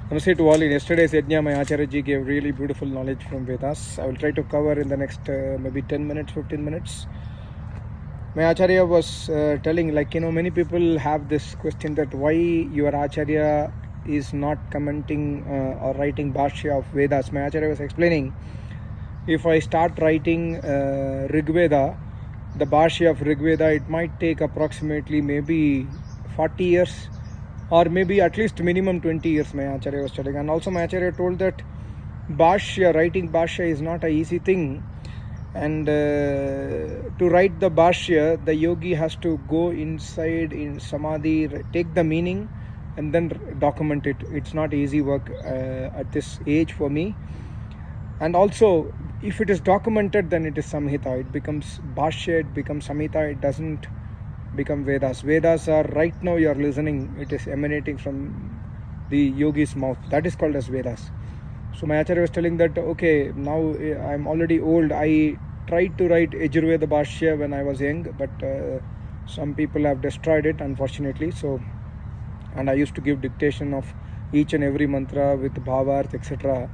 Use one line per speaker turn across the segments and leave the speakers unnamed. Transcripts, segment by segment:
Namaste to all. In yesterday's Yagya, my Acharya ji gave really beautiful knowledge from Vedas. I will try to cover in the next maybe 10 minutes, 15 minutes. My Acharya was telling, many people have this question that why your Acharya is not commenting or writing Bhashya of Vedas. My Acharya was explaining, if I start writing Rig Veda, the Bhashya of Rig Veda, it might take approximately maybe 40 years or maybe at least minimum 20 years, my Acharya was telling. And also my Acharya told that Bhashya, writing Bhashya is not an easy thing. And to write the Bhashya, the yogi has to go inside in Samadhi, take the meaning and then document it. It's not easy work at this age for me. And also, if it is documented, then it is Samhita. It becomes Bhashya, it becomes Samhita, it doesn't become Vedas. Vedas are right now you are listening, it is emanating from the yogi's mouth. That is called as Vedas. So my Acharya was telling that, okay, now I'm already old. I tried to write Yajurveda Bhashya when I was young, but some people have destroyed it, unfortunately. So, and I used to give dictation of each and every mantra with bhavarth, etc.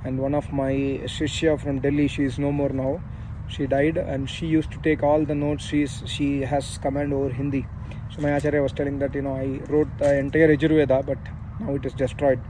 And one of my Shishya from Delhi, she is no more now. She died and she used to take all the notes. She has command over Hindi. So my Acharya was telling that, I wrote the entire Yajurveda, but now it is destroyed.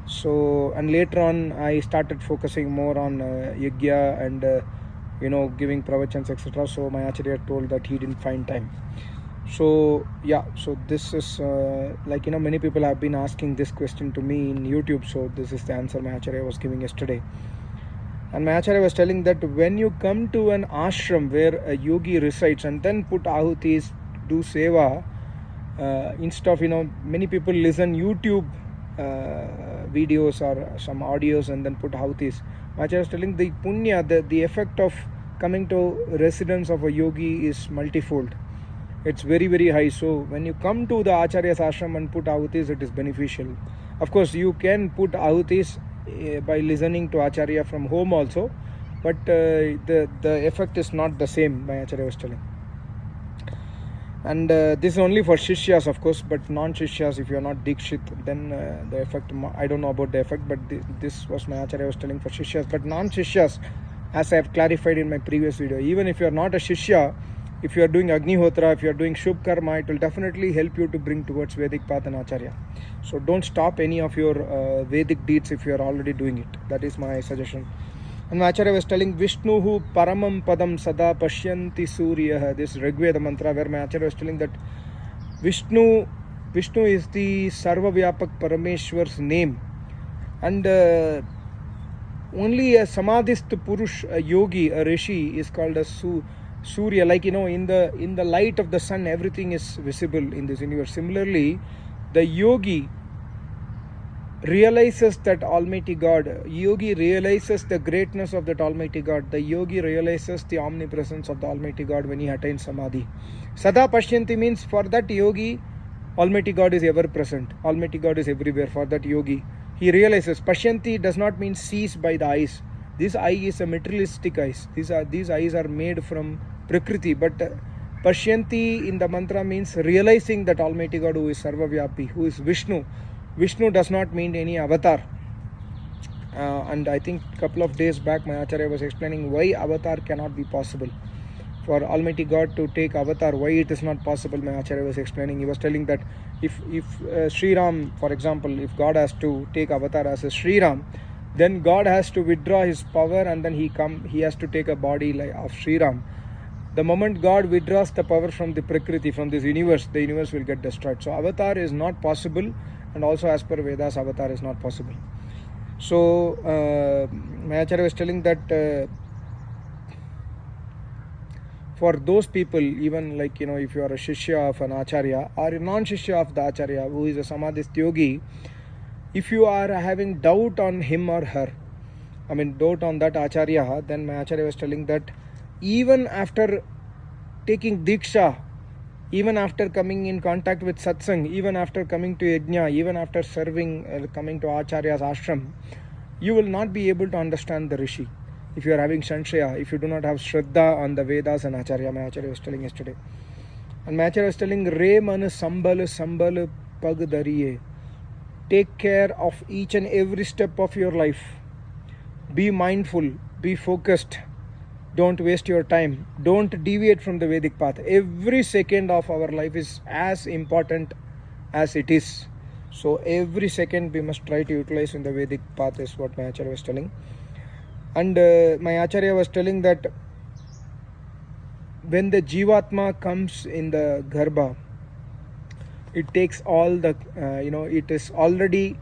So, and later on I started focusing more on Yagya and giving pravachans, etc. So my Acharya told that he didn't find time. So yeah, so this is many people have been asking this question to me in YouTube. So this is the answer my Acharya was giving yesterday. And my Acharya was telling that when you come to an ashram where a yogi resides and then put ahutis, do seva, instead of, many people listen YouTube videos or some audios and then put ahutis. My Acharya was telling the punya, the effect of coming to residence of a yogi is multifold. It's very, very high. So when you come to the Acharya's ashram and put ahutis, it is beneficial. Of course, you can put ahutis by listening to Acharya from home also, but the effect is not the same, my Acharya was telling. And this is only for Shishyas, of course, but non-Shishyas, if you are not Dikshit, then the effect, I don't know about the effect, but this was my Acharya was telling for Shishyas. But non-Shishyas, as I have clarified in my previous video, even if you are not a Shishya, if you are doing Agnihotra, if you are doing Shubh Karma, it will definitely help you to bring towards Vedic path and Acharya. So don't stop any of your Vedic deeds if you are already doing it. That is my suggestion. And my Acharya was telling Vishnuhu Paramam Padam Sada Pashyanti Surya, this Rigveda mantra, where my Acharya was telling that Vishnu is the Sarva Vyapak Parameshwar's name. And only a Samadhist Purush, a yogi, a rishi is called as Surya, in the light of the sun, everything is visible in this universe. Similarly, the yogi realizes that Almighty God. Yogi realizes the greatness of that Almighty God. The yogi realizes the omnipresence of the Almighty God when he attains Samadhi. Sada Pashyanti means for that yogi, Almighty God is ever present. Almighty God is everywhere for that yogi. He realizes. Pashyanti does not mean sees by the eyes. This eye is a materialistic eyes. These eyes are made from Prakriti, but Pashyanti in the mantra means realizing that Almighty God who is Sarvavyapi, who is Vishnu. Vishnu does not mean any avatar. And I think a couple of days back my Acharya was explaining why avatar cannot be possible. For Almighty God to take avatar, why it is not possible, my Acharya was explaining. He was telling that if Sri Ram, for example, if God has to take avatar as a Sri Ram, then God has to withdraw his power and then he has to take a body like of Sri Ram. The moment God withdraws the power from the Prakriti, from this universe, the universe will get destroyed. So avatar is not possible, and also as per Vedas, avatar is not possible. So my Acharya was telling that for those people, even if you are a Shishya of an Acharya or a non-Shishya of the Acharya who is a Samadhist yogi, if you are having doubt on him or her, doubt on that Acharya, then my Acharya was telling that even after taking Diksha, even after coming in contact with Satsang, even after coming to Yagya, even after serving, coming to Acharya's ashram, you will not be able to understand the Rishi. If you are having Sanshaya, if you do not have Shraddha on the Vedas and Acharya, my Acharya was telling yesterday. And my Acharya was telling, Re man sambal pag dariye. Take care of each and every step of your life. Be mindful, be focused. Don't waste your time. Don't deviate from the Vedic path. Every second of our life is as important as it is. So every second we must try to utilize in the Vedic path is what my Acharya was telling. And my Acharya was telling that when the Jivatma comes in the Garbha, it takes all the, it is already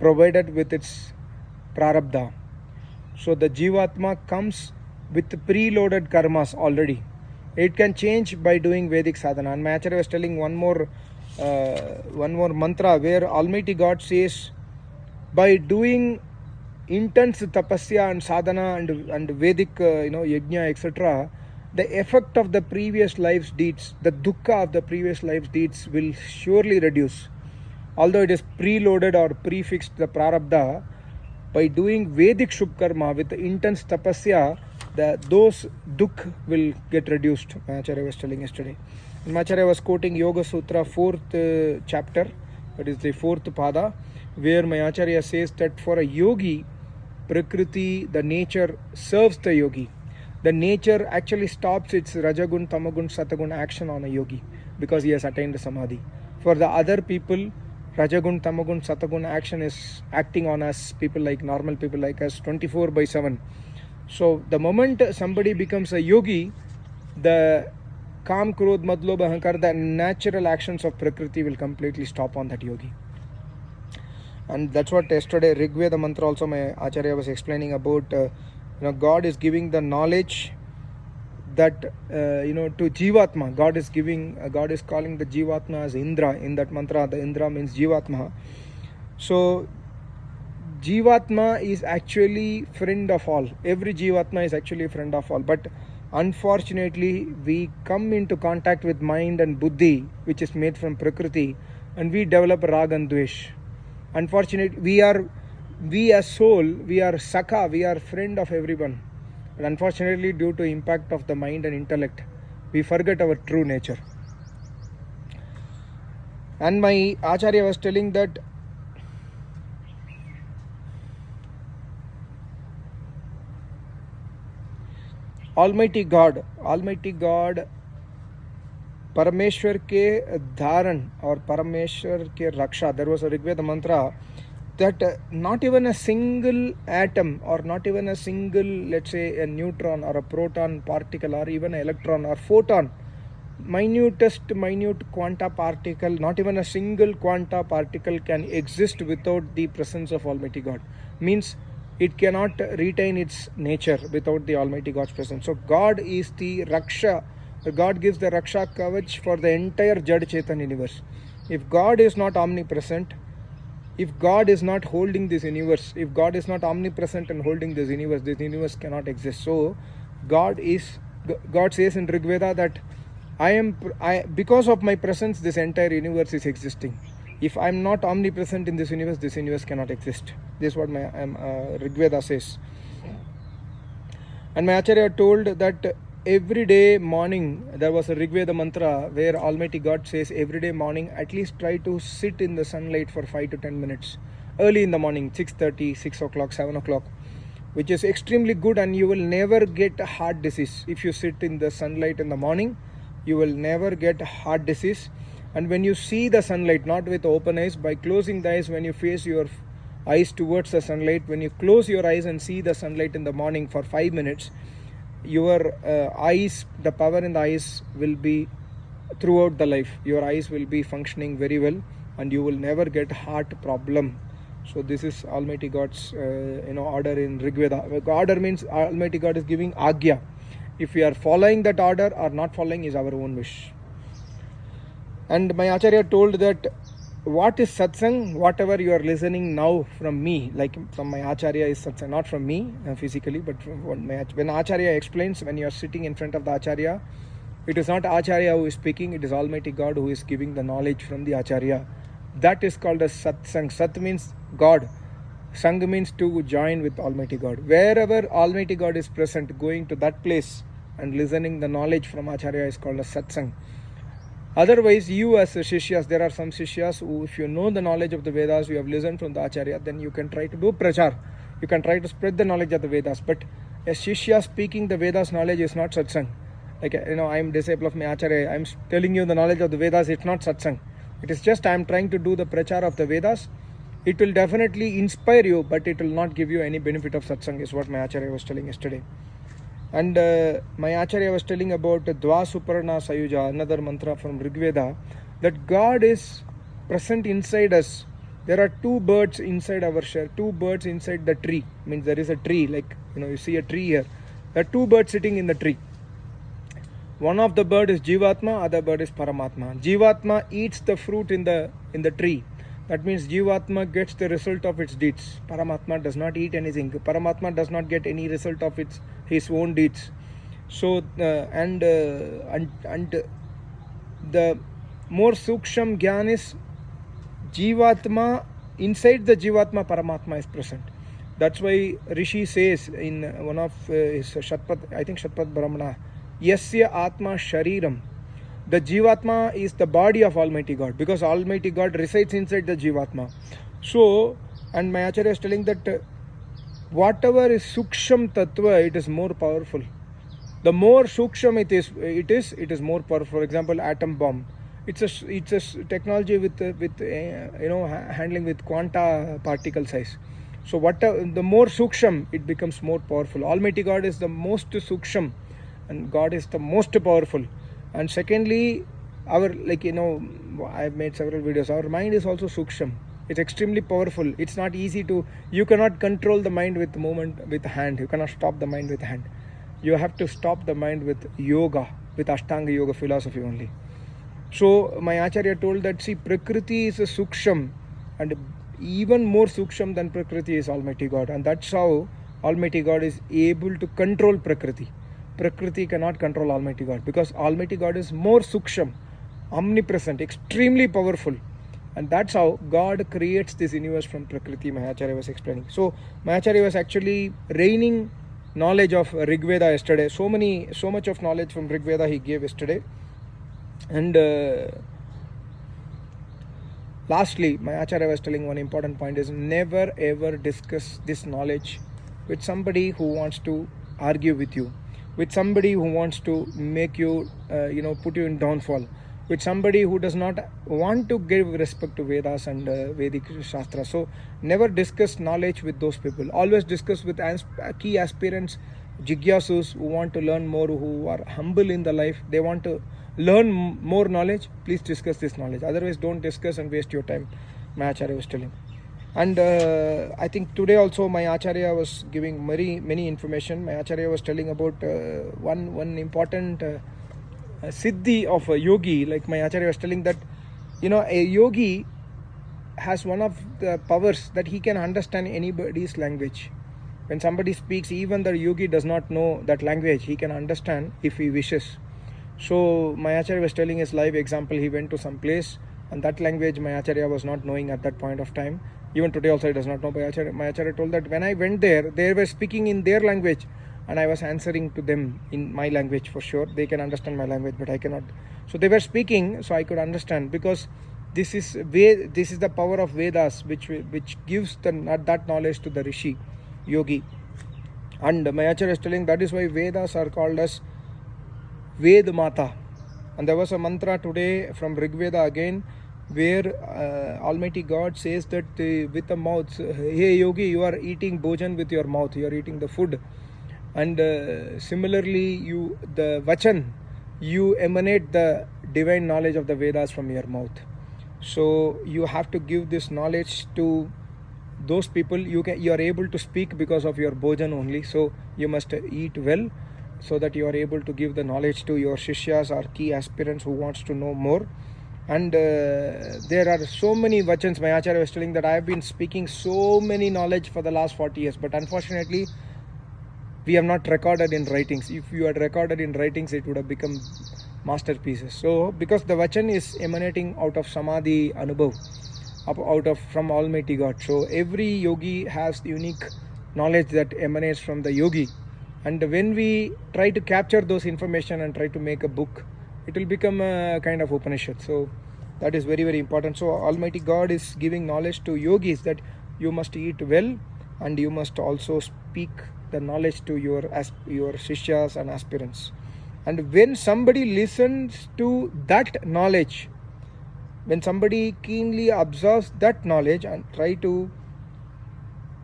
provided with its prarabdha. So the Jivatma comes with preloaded karmas already. It can change by doing Vedic sadhana. And my Acharya was telling one more mantra where Almighty God says, by doing intense tapasya and sadhana and Vedic, yagya, etc., the effect of the previous life's deeds, the dukkha of the previous life's deeds will surely reduce. Although it is preloaded or prefixed the prarabdha, by doing Vedic Shubh Karma with intense tapasya, those dukh will get reduced. Acharya was telling yesterday. And Acharya was quoting Yoga Sutra 4th chapter, that is the 4th pada, where my Acharya says that for a yogi, Prakriti, the nature, serves the yogi. The nature actually stops its Rajagun, Tamagun, Satagun action on a yogi because he has attained Samadhi. For the other people, Rajagun, Tamagun, Satagun action is acting on us, people like normal people like us, 24/7. So the moment somebody becomes a yogi, the Kam, Krodh, Madlobh, Ahankar, the natural actions of Prakriti will completely stop on that yogi. And that's what yesterday Rigveda mantra also my Acharya was explaining about. God is giving the knowledge that to Jivatma. God is calling the Jivatma as Indra. In that mantra, the Indra means Jivatma. So Jivatma is actually friend of all. Every Jivatma is actually a friend of all. But unfortunately, we come into contact with mind and buddhi, which is made from Prakriti, and we develop Rag and Dvesh. Unfortunately, we as soul, we are Sakha, we are friend of everyone. But unfortunately, due to impact of the mind and intellect, we forget our true nature. And my Acharya was telling that Almighty God, Parameshwar ke Dharan or Parameshwar ke Raksha, there was a Rigveda mantra that not even a single atom or not even a single, let's say, a neutron or a proton particle or even an electron or photon, minute quanta particle, not even a single quanta particle can exist without the presence of Almighty God. Means it cannot retain its nature without the Almighty God's presence. So God is the Raksha. God gives the Raksha Kavach for the entire Jad Chetan universe. If God is not omnipresent, if God is not holding this universe, if God is not omnipresent and holding this universe cannot exist. So God says in Rigveda that because of my presence, this entire universe is existing. If I am not omnipresent in this universe cannot exist. This is what my Rigveda says. And my Acharya told that every day morning, there was a Rigveda mantra where Almighty God says every day morning, at least try to sit in the sunlight for 5 to 10 minutes. Early in the morning, 6:30, 6 o'clock, 7 o'clock, which is extremely good, and you will never get a heart disease. If you sit in the sunlight in the morning, you will never get heart disease. And when you see the sunlight, not with open eyes, by closing the eyes, when you face your eyes towards the sunlight, when you close your eyes and see the sunlight in the morning for 5 minutes, your eyes, the power in the eyes will be throughout the life. Your eyes will be functioning very well and you will never get heart problem. So this is Almighty God's order in Rigveda. Order means Almighty God is giving Yagya. If we are following that order or not following is our own wish. And my Acharya told that what is Satsang? Whatever you are listening now from me, like from my Acharya is Satsang, not from me physically, but from when Acharya explains, when you are sitting in front of the Acharya, it is not Acharya who is speaking, it is Almighty God who is giving the knowledge from the Acharya. That is called as Satsang. Sat means God. Sang means to join with Almighty God. Wherever Almighty God is present, going to that place and listening the knowledge from Acharya is called as Satsang. Otherwise, you as a Shishyas, there are some Shishyas who, if you know the knowledge of the Vedas, you have listened from the Acharya, then you can try to do prachar. You can try to spread the knowledge of the Vedas. But a Shishya speaking the Vedas knowledge is not Satsang. Like, I am disciple of my Acharya, I am telling you the knowledge of the Vedas, it's not Satsang. It is just I am trying to do the prachar of the Vedas. It will definitely inspire you, but it will not give you any benefit of Satsang, is what my Acharya was telling yesterday. And my Acharya was telling about Dva Suparna Sayuja, another mantra from Rigveda, that God is present inside us. There are two birds inside our shell, two birds inside the tree. Means there is a tree, like you see a tree here. There are two birds sitting in the tree. One of the bird is Jivatma, other bird is Paramatma. Jivatma eats the fruit in the tree. That means Jivatma gets the result of its deeds. Paramatma does not eat anything. Paramatma does not get any result of his own deeds. So and the more suksham gyan is Jivatma. Inside the Jivatma, Paramatma is present. That's why Rishi says in one of his Shatpat, I think Shatpat Brahmana, Yasya Atma Shariram. The Jivatma is the body of Almighty God, because Almighty God resides inside the Jivatma. So, and my Acharya is telling that whatever is Suksham Tattva, it is more powerful. The more Suksham it is more powerful. For example, atom bomb. It's a technology with handling with quanta particle size. So the more Suksham, it becomes more powerful. Almighty God is the most Suksham, and God is the most powerful. And secondly, I've made several videos. Our mind is also Suksham. It's extremely powerful. It's not easy you cannot control the mind with movement with the hand. You cannot stop the mind with the hand. You have to stop the mind with yoga, with Ashtanga Yoga philosophy only. So my Acharya told that, see, Prakriti is a Suksham, and even more Suksham than Prakriti is Almighty God. And that's how Almighty God is able to control Prakriti. Prakriti cannot control Almighty God, because Almighty God is more Suksham, omnipresent, extremely powerful. And that's how God creates this universe from Prakriti, my Acharya was explaining. So my Acharya was actually raining knowledge of Rigveda yesterday. So much of knowledge from Rigveda he gave yesterday. And lastly, my Acharya was telling one important point is never ever discuss this knowledge with somebody who wants to argue with you, with somebody who wants to make you, put you in downfall, with somebody who does not want to give respect to Vedas and Vedic Shastra. So never discuss knowledge with those people. Always discuss with key aspirants, jigyasus who want to learn more, who are humble in the life. They want to learn more knowledge. Please discuss this knowledge. Otherwise, don't discuss and waste your time, my Acharya was telling. And I think today also my Acharya was giving many information. My Acharya was telling about one important siddhi of a yogi. Like my Acharya was telling that, a yogi has one of the powers that he can understand anybody's language. When somebody speaks, even the yogi does not know that language, he can understand if he wishes. So my Acharya was telling his live example. He went to some place, and that language my Acharya was not knowing at that point of time. Even today also he does not know. My Acharya told that when I went there, they were speaking in their language, and I was answering to them in my language for sure. They can understand my language, but I cannot. So they were speaking, so I could understand, because this is the power of Vedas, which gives that knowledge to the Rishi, yogi. And my Acharya is telling that is why Vedas are called as Ved Mata. And there was a mantra today from Rigveda again, where Almighty God says that with the mouth, hey yogi, you are eating bhojan with your mouth, you are eating the food. And similarly, the vachan, you emanate the divine knowledge of the Vedas from your mouth. So you have to give this knowledge to those people. You are able to speak because of your bhojan only. So you must eat well, so that you are able to give the knowledge to your shishyas or key aspirants who wants to know more. And there are so many vachans. My Acharya was telling that I have been speaking so many knowledge for the last 40 years, but unfortunately we have not recorded in writings. If you had recorded in writings, it would have become masterpieces. So because the vachan is emanating out of samadhi anubhav, from Almighty God. So every yogi has unique knowledge that emanates from the yogi. And when we try to capture those information and try to make a book, it will become a kind of Upanishad. So that is very, very important. So Almighty God is giving knowledge to yogis that you must eat well, and you must also speak the knowledge to your shishyas and aspirants. And when somebody listens to that knowledge, when somebody keenly observes that knowledge and try to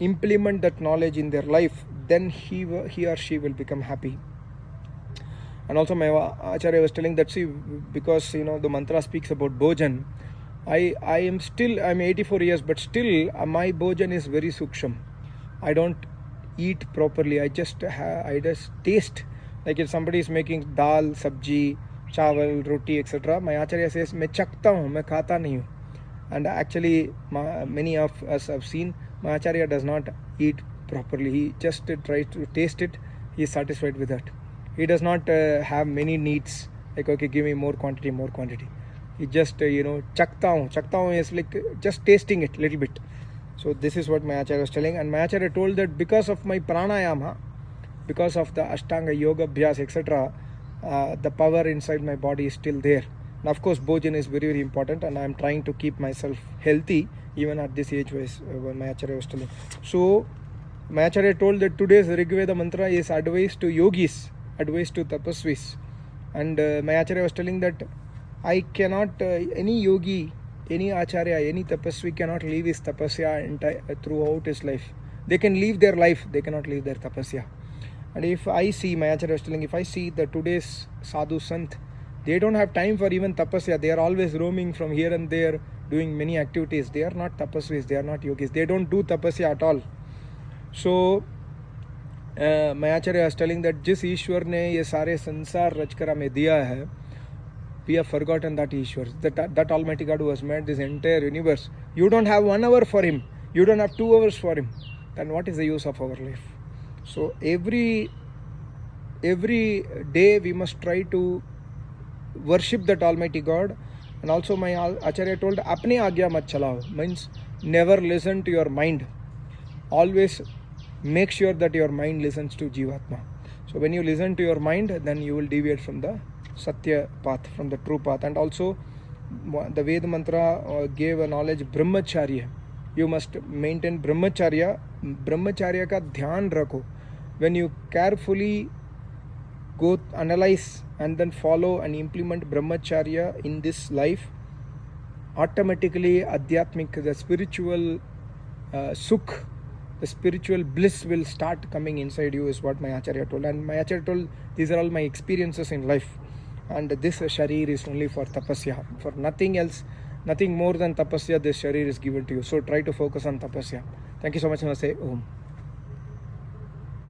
implement that knowledge in their life, then he or she will become happy. And also my Acharya was telling that, see, because the mantra speaks about bhojan, I'm 84 years, but still my bhojan is very suksham. I don't eat properly. I just taste. Like if somebody is making dal, sabji, chawal, roti, etc., my Acharya says, मैं चखता हूँ, मैं खाता नहीं हूँ. And actually, many of us have seen, my Acharya does not eat properly. He just tries to taste it. He is satisfied with that. He does not have many needs, like, okay, give me more quantity. He just, chakta hu is like just tasting it little bit. So this is what my Acharya was telling. And my Acharya told that because of my pranayama, because of the Ashtanga Yoga Abhyas, etc., the power inside my body is still there. Now, of course, bhojan is very, very important, and I am trying to keep myself healthy even at this age when my Acharya was telling. So my Acharya told that today's Rigveda mantra is advice to yogis, advice to tapasvis. And my Acharya was telling that I cannot, any yogi, any Acharya, any tapasvi cannot leave his tapasya throughout his life. They can leave their life, they cannot leave their tapasya. And if I see, my Acharya was telling, if I see the today's sadhu sant, they don't have time for even tapasya. They are always roaming from here and there, doing many activities. They are not tapasvis, they are not yogis. They don't do tapasya at all. So my Acharya was telling that जिस ईश्वर ने ये सारे संसार रचकर हमें दिया है, we have forgotten that Ishwar, that Almighty God who has made this entire universe. You don't have 1 hour for him, you don't have 2 hours for him, then what is the use of our life? So every day we must try to worship that Almighty God. And also my Acharya told, apne Yagya mat chalao, means never listen to your mind. Always make sure that your mind listens to Jivatma. So when you listen to your mind, then you will deviate from the Satya path, from the true path. And also the Veda mantra gave a knowledge Brahmacharya. You must maintain Brahmacharya. Brahmacharya ka dhyan rakho. When you carefully go analyze and then follow and implement Brahmacharya in this life, automatically Adhyatmik, the spiritual sukh, the spiritual bliss will start coming inside you, is what my Acharya told. And my Acharya told, these are all my experiences in life. And this sharir is only for tapasya, for nothing else, nothing more than tapasya. This sharir is given to you. So try to focus on tapasya. Thank you so much. Namaste. Om.